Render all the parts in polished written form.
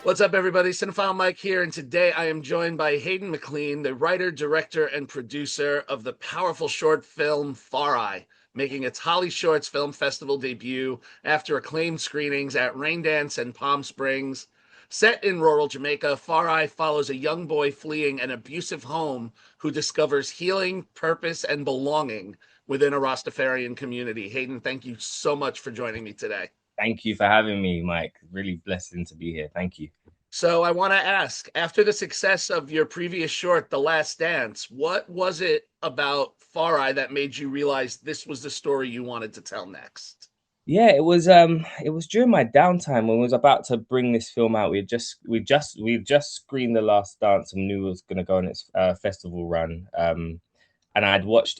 What's up, everybody? Cinephile Mike here, and today I am joined by Hayden Mclean, the writer, director, and producer of the powerful short film FarEye, making its HollyShorts Film Festival debut after acclaimed screenings at Raindance and Palm Springs. Set in rural Jamaica, FarEye follows a young boy fleeing an abusive home who discovers healing, purpose, and belonging within a Rastafarian community. Hayden, thank you so much for joining me today. Thank you for having me, Mike. Really blessing to be here. Thank you. So I want to ask, after the success of your previous short, The Last Dance, what was it about FarEye that made you realize this was the story you wanted to tell next? Yeah, it was during my downtime when we was about to bring this film out. We just screened The Last Dance and knew it was gonna go on its festival run. And I'd watched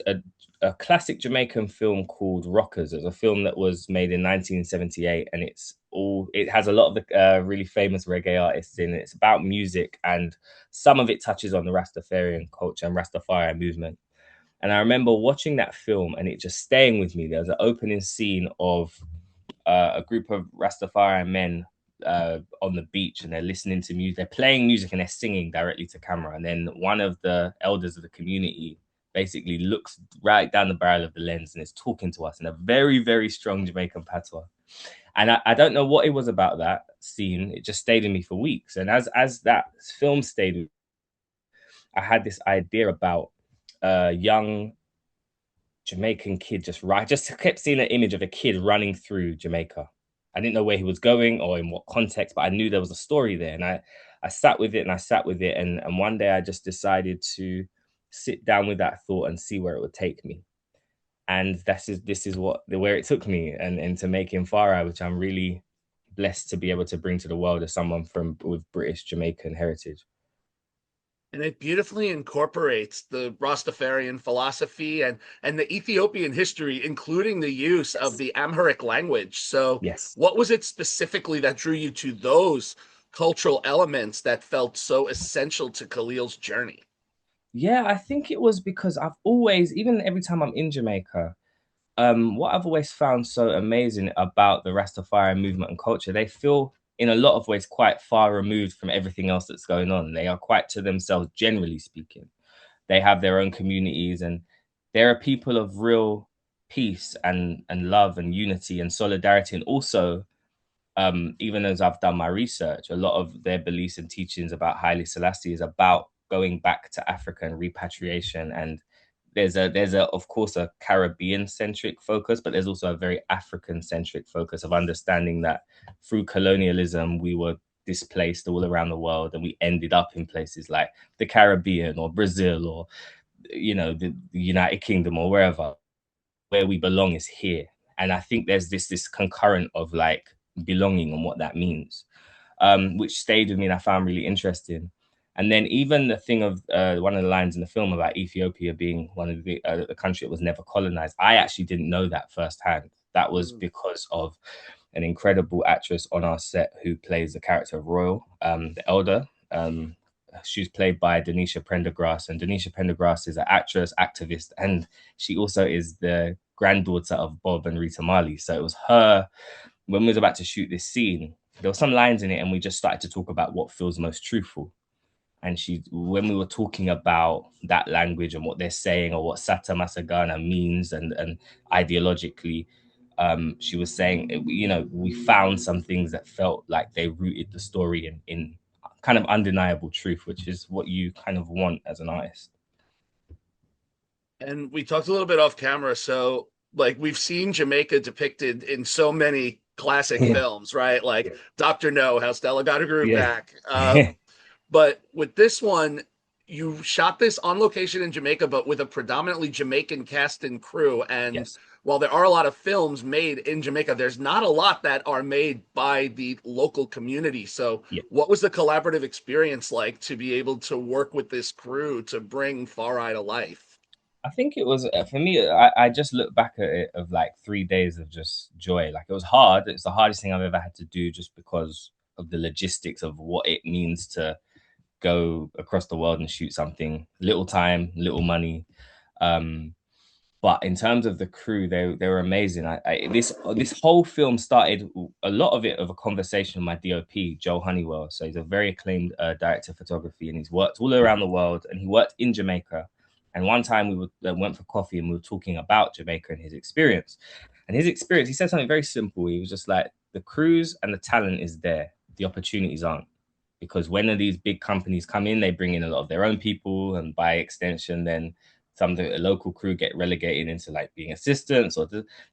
a classic Jamaican film called Rockers. It's a film that was made in 1978, and it has a lot of the really famous reggae artists in it. It's about music, and some of it touches on the Rastafarian culture and Rastafarian movement. And I remember watching that film and it just staying with me. There was an opening scene of a group of Rastafarian men on the beach, and they're listening to music. They're playing music and they're singing directly to camera. And then one of the elders of the community basically looks right down the barrel of the lens and is talking to us in a very, very strong Jamaican patois. And I don't know what it was about that scene. It just stayed in me for weeks. And as that film stayed with me, I had this idea about a young Jamaican kid just kept seeing an image of a kid running through Jamaica. I didn't know where he was going or in what context, but I knew there was a story there. And I sat with it and I sat with it. And one day I just decided to sit down with that thought and see where it would take me. And this is where it took me and to making FarEye, which I'm really blessed to be able to bring to the world as someone from with British Jamaican heritage. And it beautifully incorporates the Rastafarian philosophy and the Ethiopian history, including the use of Yes. the Amharic language. So, Yes. what was it specifically that drew you to those cultural elements that felt so essential to Khalil's journey? Yeah, I think it was because I've always, even every time I'm in Jamaica, what I've always found so amazing about the Rastafarian movement and culture, they feel in a lot of ways quite far removed from everything else that's going on. They are quite to themselves, generally speaking. They have their own communities, and they're a people of real peace and love and unity and solidarity. And also, even as I've done my research, a lot of their beliefs and teachings about Haile Selassie is about going back to Africa and repatriation. And there's a of course a Caribbean centric focus, but there's also a very African centric focus of understanding that through colonialism we were displaced all around the world, and we ended up in places like the Caribbean or Brazil or the United Kingdom or wherever. Where we belong is here. And I think there's this concurrent of like belonging and what that means, which stayed with me and I found really interesting. And then even the thing of one of the lines in the film about Ethiopia being one of the country that was never colonized, I actually didn't know that firsthand. That was Mm. because of an incredible actress on our set who plays the character of Royal, the elder. She's played by Denisha Prendergrass, and Denisha Prendergrass is an actress, activist, and she also is the granddaughter of Bob and Rita Marley. So it was her when we was about to shoot this scene. There were some lines in it, and we just started to talk about what feels most truthful. And when we were talking about that language and what they're saying or what Sata Masagana means and ideologically, she was saying, we found some things that felt like they rooted the story in kind of undeniable truth, which is what you kind of want as an artist. And we talked a little bit off camera. So, like, we've seen Jamaica depicted in so many classic Yeah, films, right? Like Dr. No, How Stella Got Her Groove yeah, Back. But with this one, you shot this on location in Jamaica, but with a predominantly Jamaican cast and crew. And yes, while there are a lot of films made in Jamaica, there's not a lot that are made by the local community. So, yeah. what was the collaborative experience like to be able to work with this crew to bring FarEye to life? I think it was for me. I just look back at it of like 3 days of just joy. Like it was hard. It's the hardest thing I've ever had to do, just because of the logistics of what it means to go across the world and shoot something. Little time, little money. Um, But in terms of the crew, they were amazing. This whole film started a lot of it of a conversation with my DOP, Joe Honeywell. So he's a very acclaimed director of photography, and he's worked all around the world, and he worked in Jamaica. And one time went for coffee, and we were talking about Jamaica and his experience. And his experience, he said something very simple. He was just like, the crews and the talent is there, the opportunities aren't. Because when these big companies come in, they bring in a lot of their own people, and by extension, then some of the local crew get relegated into like being assistants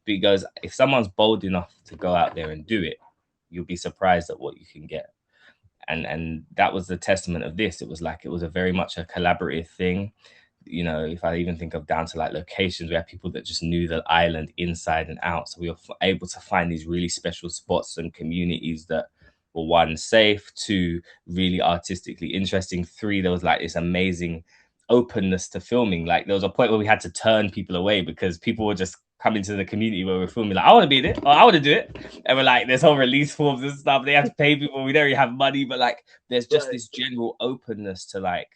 because if someone's bold enough to go out there and do it, you'll be surprised at what you can get. And that was the testament of this. It was like it was a very much a collaborative thing. You know, if I even think of down to like locations, we had people that just knew the island inside and out. So we were able to find these really special spots and communities that were, one, safe, two, really artistically interesting, three, there was like this amazing openness to filming. Like there was a point where we had to turn people away because people were just coming to the community where we're filming, like, I want to be in it, or I want to do it. And we're like, there's whole release forms and stuff. They have to pay people. We don't really have money, but like there's just Right. this general openness to like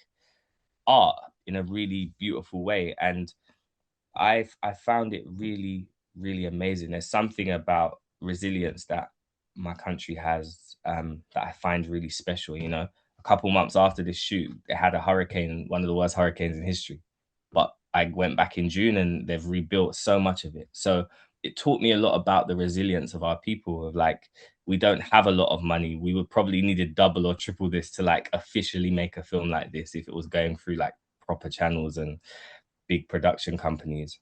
art in a really beautiful way. And I found it really, really amazing. There's something about resilience that my country has that I find really special. You know, a couple months after this shoot, they had a hurricane, one of the worst hurricanes in history. But I went back in June and they've rebuilt so much of it. So it taught me a lot about the resilience of our people. Of like, we don't have a lot of money. We would probably need a double or triple this to like officially make a film like this if it was going through like proper channels and big production companies.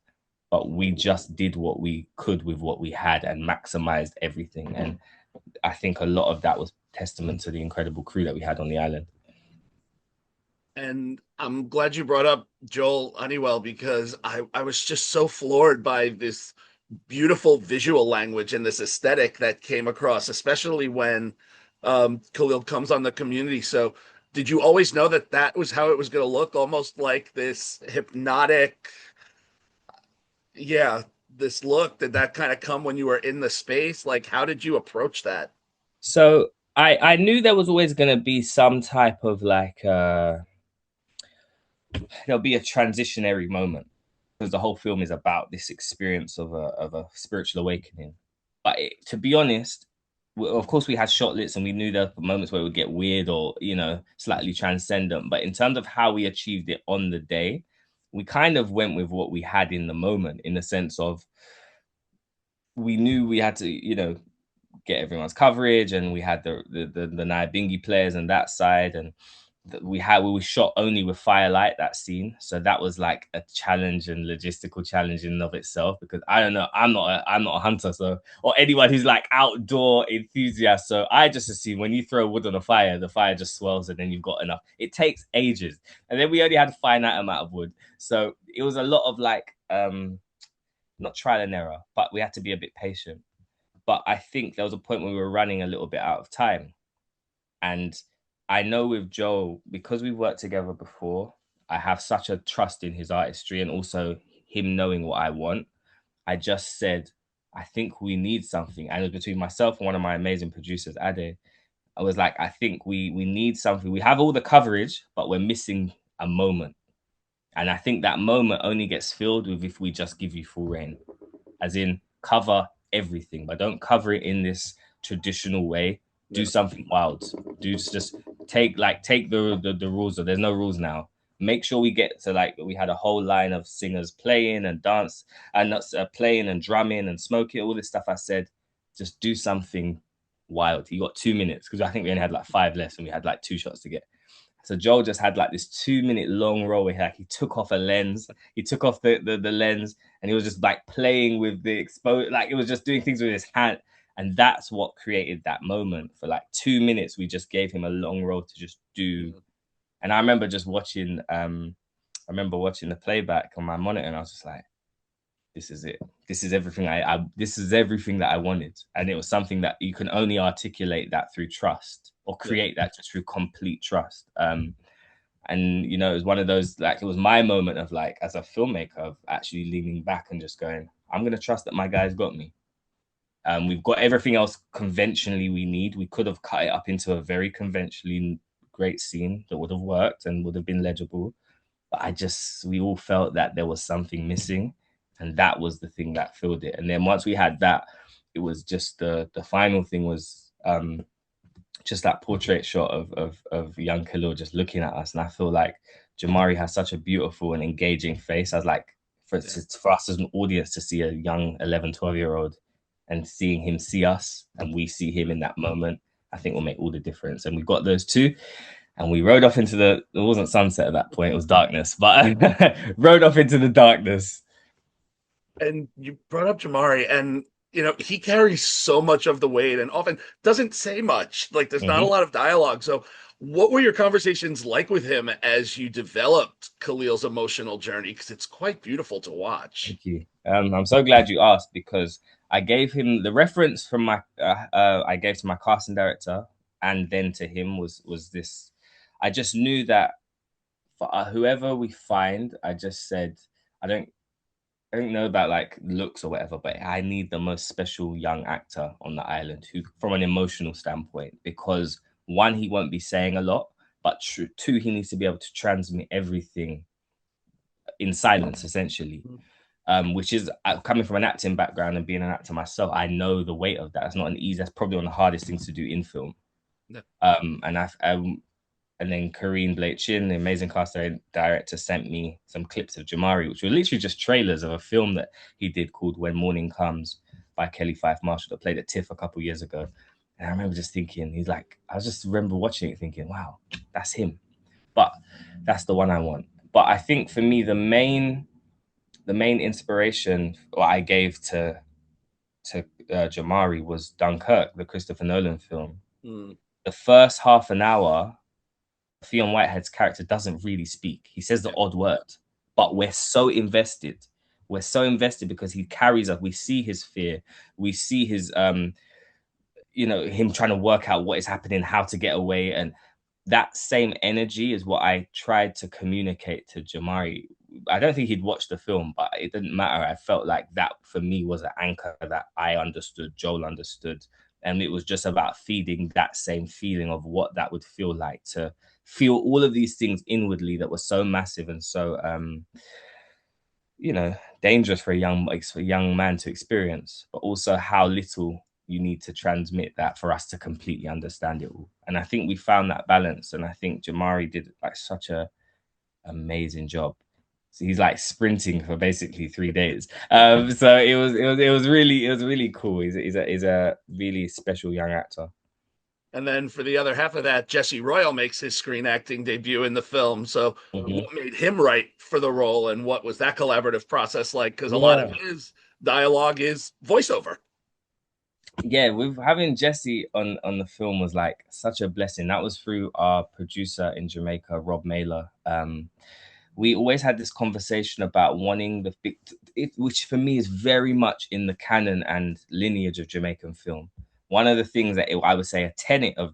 But we just did what we could with what we had and maximized everything. And I think a lot of that was testament to the incredible crew that we had on the island. And I'm glad you brought up Joel Honeywell because I was just so floored by this beautiful visual language and this aesthetic that came across, especially when Khalil comes on the community. So, did you always know that that was how it was going to look? Almost like this hypnotic, yeah, this look. Did that kind of come when you were in the space? Like, how did you approach that? So I knew there was always going to be some type of like there'll be a transitionary moment because the whole film is about this experience of a spiritual awakening. But to be honest, of course we had shot lits and we knew there were moments where it would get weird or slightly transcendent. But in terms of how we achieved it on the day, we kind of went with what we had in the moment, in the sense of we knew we had to get everyone's coverage, and we had the Nyabingi players on that side, and we shot only with firelight that scene, so that was like a challenge and logistical challenge in and of itself, because I don't know, I'm not a hunter, so, or anyone who's like outdoor enthusiast, so I just assume when you throw wood on a fire, the fire just swells and then you've got enough. It takes ages, and then we only had a finite amount of wood, so it was a lot of like not trial and error, but we had to be a bit patient. But I think there was a point when we were running a little bit out of time. And I know with Joe, because we worked together before, I have such a trust in his artistry and also him knowing what I want. I just said, I think we need something. And it was between myself and one of my amazing producers, Ade. I was like, I think we need something. We have all the coverage, but we're missing a moment. And I think that moment only gets filled with if we just give you full reign, as in cover everything, but don't cover it in this traditional way. Do Yeah. something wild. Do just take the rules. There's no rules now. Make sure we get to like we had a whole line of singers playing and dance and playing and drumming and smoking, all this stuff. I said, just do something wild. You got 2 minutes because I think we only had like five less and we had like two shots to get. So Joel just had like this 2 minute long roll where he took off a lens, he took off the lens, and he was just like playing with the exposure, like it was just doing things with his hand. And that's what created that moment. For like 2 minutes, we just gave him a long roll to just do. And I remember just watching, the playback on my monitor, and I was just like, this is it. This is everything this is everything that I wanted. And it was something that you can only articulate that through trust, or Yeah. create that just through complete trust. And it was one of those, like, it was my moment of like, as a filmmaker, of actually leaning back and just going, I'm gonna trust that my guys got me. We've got everything else conventionally we need. We could have cut it up into a very conventionally great scene that would have worked and would have been legible. But we all felt that there was something missing. And that was the thing that filled it. And then once we had that, it was just the final thing was just that portrait shot of young Khalil just looking at us. And I feel like Djamari has such a beautiful and engaging face. I was like, Yeah. for us as an audience to see a young 11, 12-year-old and seeing him see us and we see him in that moment, I think will make all the difference. And we got those two. And we rode off into it wasn't sunset at that point, it was darkness, but rode off into the darkness. And you brought up Jamari, and he carries so much of the weight and often doesn't say much. Like there's not a Mm-hmm. lot of dialogue. So what were your conversations like with him as you developed Khalil's emotional journey? Because it's quite beautiful to watch. Thank you. I'm so glad you asked because I gave him the reference from my I gave to my casting director, and then to him was this. I just knew that for whoever we find, I just said I don't I don't know about like looks or whatever, but I need the most special young actor on the island who, from an emotional standpoint, because one, he won't be saying a lot, but two, he needs to be able to transmit everything in silence, essentially. Which is coming from an acting background and being an actor myself, I know the weight of that. It's not an easy. That's probably one of the hardest things to do in film. Yeah. And and then Kareen Blake Chin, the amazing cast director, sent me some clips of Djamari, which were literally just trailers of a film that he did called When Morning Comes by Kelly Fife Marshall that played at TIFF a couple years ago. And I remember just thinking, I just remember watching it thinking, wow, that's him. But that's the one I want. But I think for me, the main inspiration what I gave to Djamari was Dunkirk, the Christopher Nolan film. Mm. The first half an hour, Theon Whitehead's character doesn't really speak. He says the Yeah. odd word, but we're so invested. We're so invested because he carries us. We see his fear. We see his him trying to work out what is happening, how to get away, and that same energy is what I tried to communicate to Djamari. I don't think he'd watched the film, but it didn't matter. I felt like that for me was an anchor that I understood, Joel understood. And it was just about feeding that same feeling of what that would feel like to feel all of these things inwardly that were so massive and so dangerous for a young man to experience, but also how little you need to transmit that for us to completely understand it all. And I think we found that balance. And I think Djamari did like such a amazing job. So he's like sprinting for basically 3 days. So it was really cool. He's a really special young actor. And then for the other half of that, Jesse Royal makes his screen acting debut in the film. So, Mm-hmm. what made him right for the role, and what was that collaborative process like? Because a lot of Yeah. his dialogue is voiceover. Yeah, with having Jesse on the film was like such a blessing. That was through our producer in Jamaica, Rob Mailer. We always had this conversation about wanting the big, which for me is very much in the canon and lineage of Jamaican film. One of the things that I would say a tenet of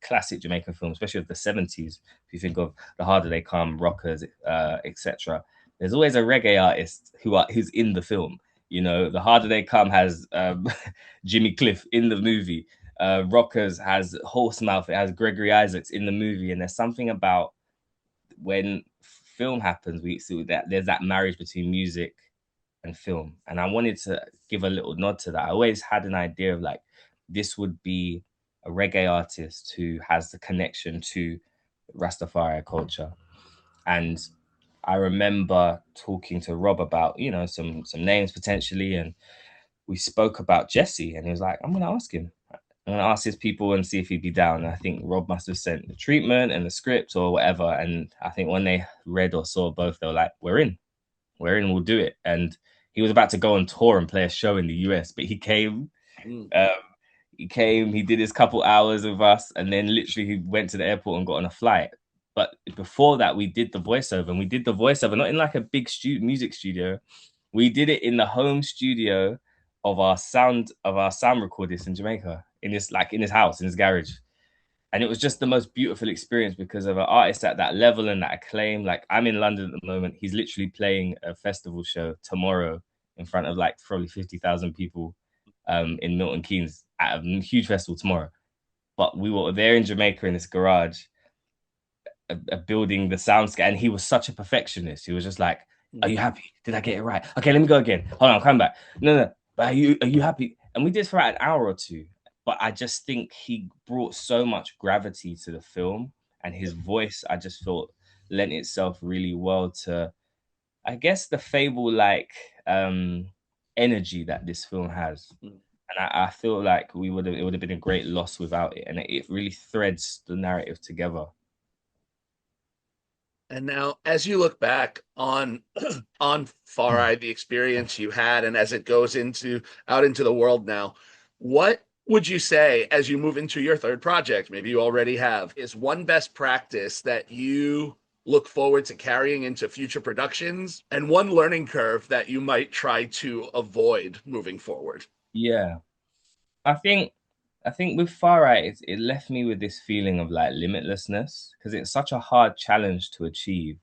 classic Jamaican film, especially of the 70s, if you think of The Harder They Come, Rockers, etc., there's always a reggae artist who's in the film. You know, The Harder They Come has Jimmy Cliff in the movie. Rockers has Horsemouth. It has Gregory Isaacs in the movie, and there's something about when film happens, we see that there's that marriage between music and film. And I wanted to give a little nod to that. I always had an idea of like this would be a reggae artist who has the connection to Rastafari culture. And I remember talking to Rob about, some names potentially, and we spoke about Jesse, and he was like, I'm gonna ask him. I'm gonna ask his people and see if he'd be down. And I think Rob must have sent the treatment and the script or whatever. And I think when they read or saw both, they were like, we're in, we'll do it. And he was about to go on tour and play a show in the US, but he came. Mm. Um, he did his couple hours with us, and then literally he went to the airport and got on a flight. But before that, we did the voiceover, and we did the voiceover not in like a big music studio. We did it in the home studio of our sound recordist in Jamaica, in his house, in his garage. And it was just the most beautiful experience because of an artist at that level and that acclaim. Like I'm in London at the moment. He's literally playing a festival show tomorrow in front of like probably 50,000 people in Milton Keynes at a huge festival tomorrow. But we were there in Jamaica in this garage, building the soundscape. And he was such a perfectionist. He was just like, Are you happy? Did I get it right? Okay, let me go again. Hold on, come back. No. But are you happy? And we did for about an hour or two. But I just think he brought so much gravity to the film, and his voice, I just felt lent itself really well to, I guess, the fable like um energy that this film has. And I feel like it would have been a great loss without it. And it really threads the narrative together. And now, as you look back on on FarEye, the experience you had, and as it goes into out into the world now, what would you say as you move into your third project? Maybe you already have. Is one best practice that you look forward to carrying into future productions, and one learning curve that you might try to avoid moving forward? Yeah. I think I think with FarEye, it left me with this feeling of like limitlessness because it's such a hard challenge to achieve.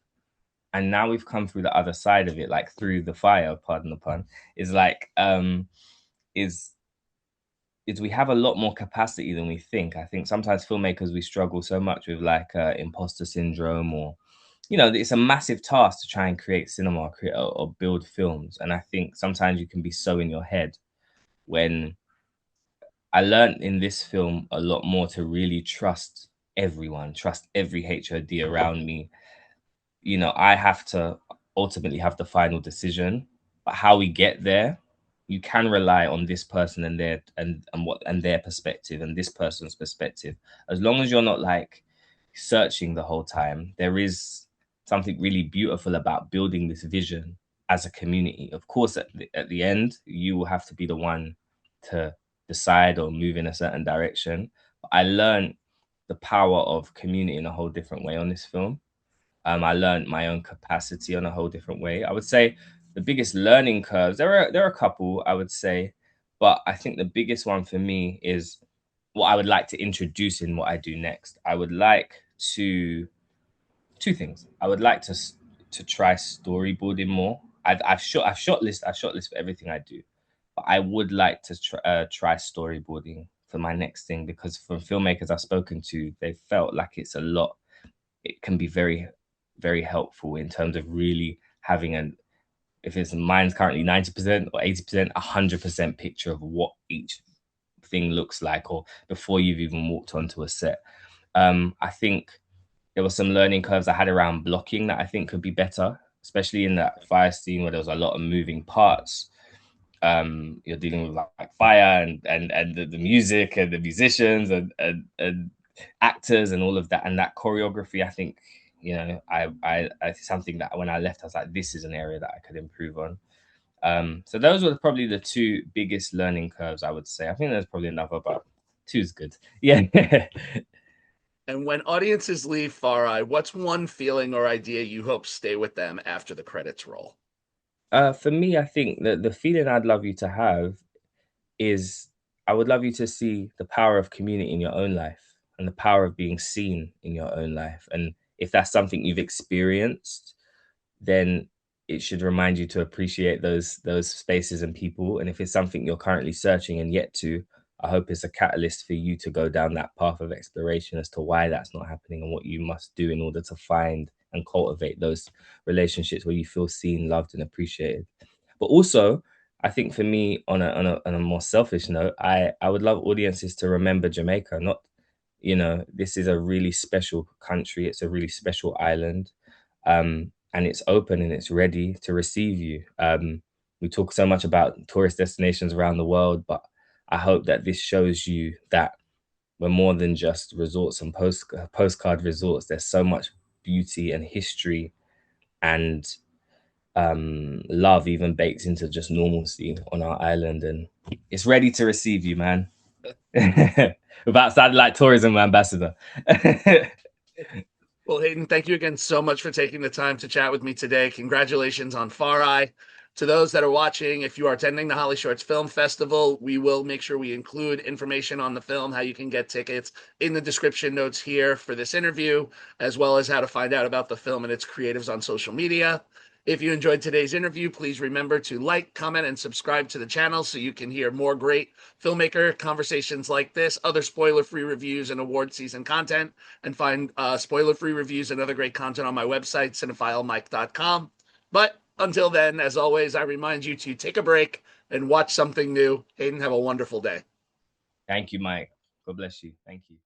And now we've come through the other side of it, like through the fire, pardon the pun, is like is is we have a lot more capacity than we think. I think sometimes filmmakers we struggle so much with like imposter syndrome or it's a massive task to try and create cinema or build films. And I think sometimes you can be so in your head when I learned in this film a lot more to really trust everyone, trust every HOD around me. I have to ultimately have the final decision, but how we get there, you can rely on this person and their perspective and this person's perspective. As long as you're not like searching the whole time, there is something really beautiful about building this vision as a community. Of course, at the end, you will have to be the one to decide or move in a certain direction. But I learned the power of community in a whole different way on this film. I learned my own capacity on a whole different way. I would say the biggest learning curves, there are a couple, I would say, but I think the biggest one for me is what I would like to introduce in what I do next. I would like to two things. I would like to try storyboarding more. I've shot list for everything I do, but I would like to try storyboarding for my next thing because from filmmakers I've spoken to, they felt like it's a lot. It can be very, very helpful in terms of really having an if it's mine's currently 90% or 80%, 100% picture of what each thing looks like, or before you've even walked onto a set. I think there were some learning curves I had around blocking that I think could be better, especially in that fire scene where there was a lot of moving parts. You're dealing with like fire and the music and the musicians and actors and all of that and that choreography. I think I something that when I left I was like, this is an area that I could improve on. So those were probably the two biggest learning curves, I would say. I think there's probably another, but two is good. Yeah. And when audiences leave FarEye, what's one feeling or idea you hope stay with them after the credits roll? For me, I think that the feeling I'd love you to have is I would love you to see the power of community in your own life and the power of being seen in your own life. And if that's something you've experienced, then it should remind you to appreciate those spaces and people. And if it's something you're currently searching and yet to, I hope it's a catalyst for you to go down that path of exploration as to why that's not happening and what you must do in order to find and cultivate those relationships where you feel seen, loved, and appreciated. But also, I think for me, on a more selfish note, I would love audiences to remember Jamaica. Not, this is a really special country. It's a really special island, and it's open and it's ready to receive you. We talk so much about tourist destinations around the world, but I hope that this shows you that we're more than just resorts and postcard resorts. There's so much beauty and history and love even baked into just normalcy on our island, and it's ready to receive you, man. Without sounding like tourism ambassador. Well, Hayden, thank you again so much for taking the time to chat with me today. Congratulations on FarEye. To those that are watching, if you are attending the HollyShorts Film Festival, we will make sure we include information on the film, how you can get tickets in the description notes here for this interview, as well as how to find out about the film and its creatives on social media. If you enjoyed today's interview, please remember to like, comment, and subscribe to the channel so you can hear more great filmmaker conversations like this, other spoiler-free reviews and award season content, and find spoiler-free reviews and other great content on my website, cinephilemike.com. But Until then, as always, I remind you to take a break and watch something new. Hayden, have a wonderful day. Thank you, Mike. God bless you. Thank you.